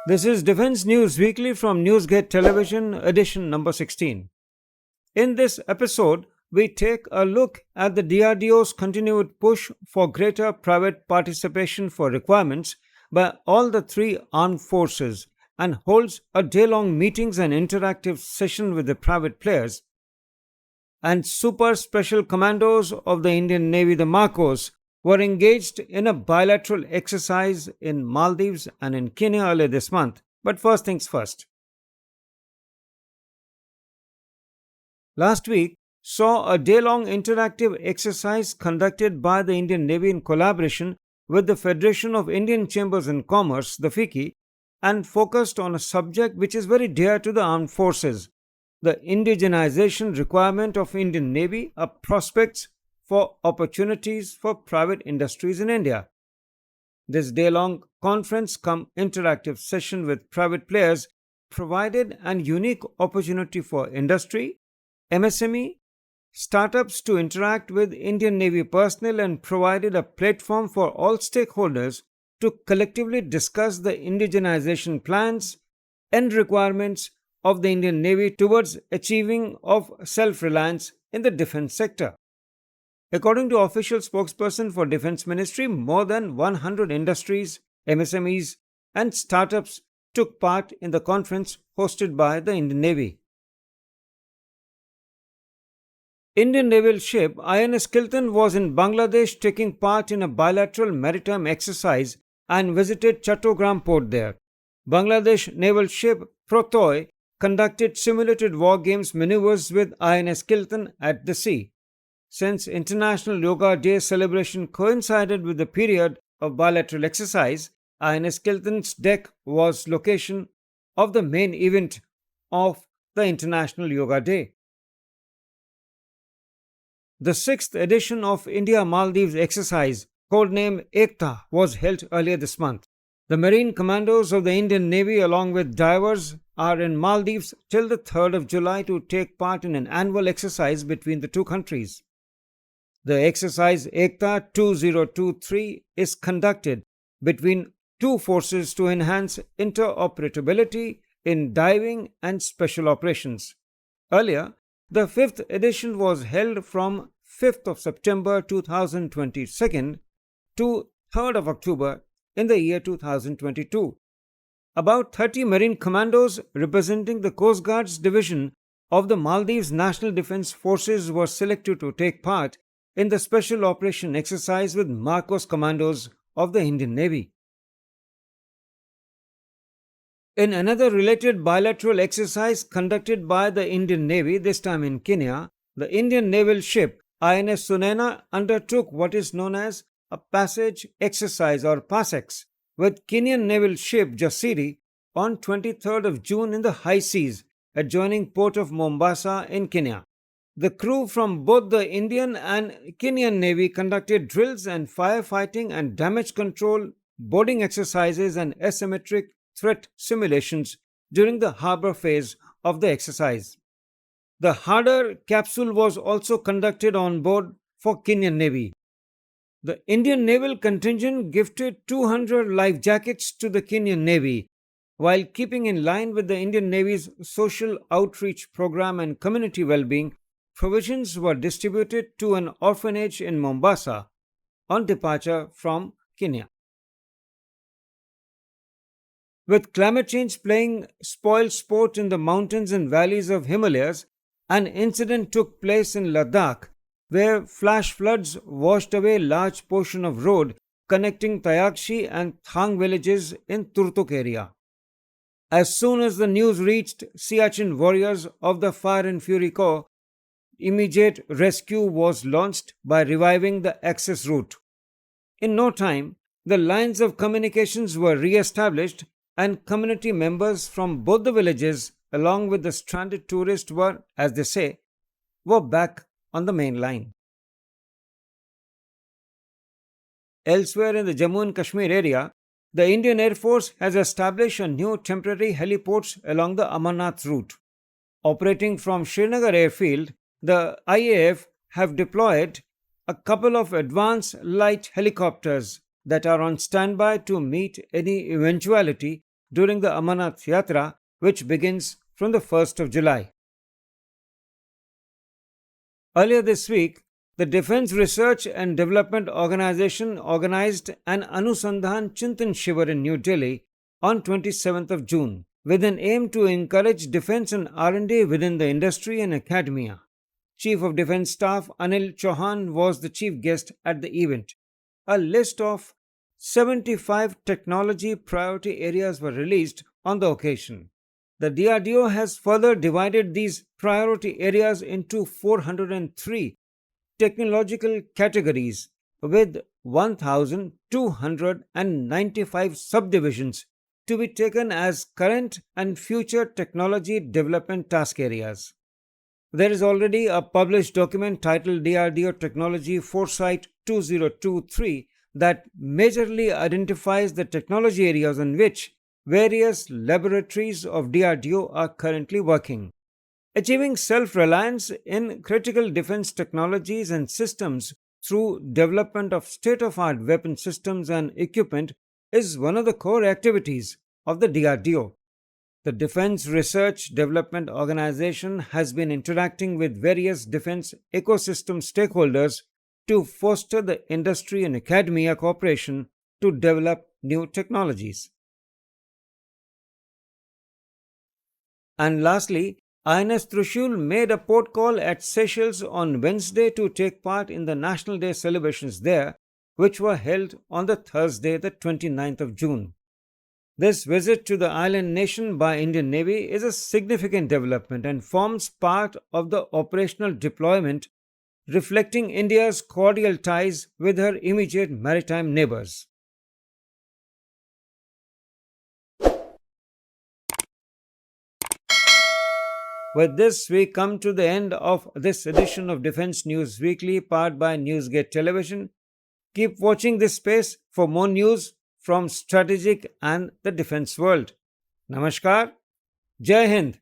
This is Defense News Weekly from Newsgate Television, edition number 16. In this episode, we take a look at the DRDO's continued push for greater private participation for requirements by all the three armed forces and holds a day-long meetings and interactive session with the private players. And super special commandos of the Indian Navy, the Marcos, were engaged in a bilateral exercise in Maldives and in Kenya earlier this month. But first things first. Last week saw a day-long interactive exercise conducted by the Indian Navy in collaboration with the Federation of Indian Chambers and Commerce, the FICCI, and focused on a subject which is very dear to the armed forces: the indigenization requirement of Indian Navy, prospects for opportunities for private industries in India. This day-long conference cum interactive session with private players provided an unique opportunity for industry, MSME, startups to interact with Indian Navy personnel and provided a platform for all stakeholders to collectively discuss the indigenization plans and requirements of the Indian Navy towards achieving of self-reliance in the defense sector. According to official spokesperson for Defense Ministry, more than 100 industries, MSMEs and startups took part in the conference hosted by the Indian Navy. Indian naval ship INS Kiltan was in Bangladesh taking part in a bilateral maritime exercise and visited Chattogram port there. Bangladesh naval ship Protoy conducted simulated war games maneuvers with INS Kiltan at the sea. Since International Yoga Day celebration coincided with the period of bilateral exercise, INS Kiltan's deck was location of the main event of the International Yoga Day. The 6th edition of India-Maldives exercise, codenamed Ekta, was held earlier this month. The Marine Commandos of the Indian Navy along with divers are in Maldives till the 3rd of July to take part in an annual exercise between the two countries. The exercise Ekta 2023 is conducted between two forces to enhance interoperability in diving and special operations. Earlier, the 5th edition was held from 5th of September 2022 to 3rd of October in the year 2022. About 30 Marine Commandos representing the Coast Guard's division of the Maldives National Defense Forces were selected to take part in the special operation exercise with Marcos Commandos of the Indian Navy. In another related bilateral exercise conducted by the Indian Navy, this time in Kenya, the Indian naval ship INS Sunena undertook what is known as a passage exercise or PASEX with Kenyan naval ship Jasiri on 23rd of June in the high seas adjoining port of Mombasa in Kenya. The crew from both the Indian and Kenyan Navy conducted drills and firefighting and damage control, boarding exercises and asymmetric threat simulations during the harbour phase of the exercise. The harder capsule was also conducted on board for Kenyan Navy. The Indian Naval Contingent gifted 200 life jackets to the Kenyan Navy, while keeping in line with the Indian Navy's social outreach program and community well-being. Provisions were distributed to an orphanage in Mombasa on departure from Kenya. With climate change playing spoil sport in the mountains and valleys of Himalayas, an incident took place in Ladakh where flash floods washed away a large portion of road connecting Tayakshi and Thang villages in Turtuk area. As soon as the news reached Siachen warriors of the Fire and Fury Corps, immediate rescue was launched by reviving the access route. In no time, the lines of communications were re-established and community members from both the villages along with the stranded tourists were, as they say, were back on the main line. Elsewhere in the Jammu and Kashmir area, the Indian Air Force has established a new temporary heliports along the Amarnath route. Operating from Srinagar airfield, the IAF have deployed a couple of advanced light helicopters that are on standby to meet any eventuality during the Amarnath Yatra, which begins from the 1st of July. Earlier this week, the Defence Research and Development Organization organized an Anusandhan Chintan Shivir in New Delhi on 27th of June, with an aim to encourage defence and R&D within the industry and academia. Chief of Defence Staff Anil Chauhan was the chief guest at the event. A list of 75 technology priority areas were released on the occasion. The DRDO has further divided these priority areas into 403 technological categories with 1,295 subdivisions to be taken as current and future technology development task areas. There is already a published document titled DRDO Technology Foresight 2023 that majorly identifies the technology areas on which various laboratories of DRDO are currently working. Achieving self-reliance in critical defense technologies and systems through development of state-of-the-art weapon systems and equipment is one of the core activities of the DRDO. The Defense Research Development Organization has been interacting with various defense ecosystem stakeholders to foster the industry and academia cooperation to develop new technologies. And lastly, INS Trishul made a port call at Seychelles on Wednesday to take part in the National Day celebrations there, which were held on the Thursday, the 29th of June. This visit to the island nation by Indian Navy is a significant development and forms part of the operational deployment, reflecting India's cordial ties with her immediate maritime neighbors. With this, we come to the end of this edition of Defense News Weekly, powered by Newsgate Television. Keep watching this space for more news from strategic and the defense world. Namaskar. Jai Hind.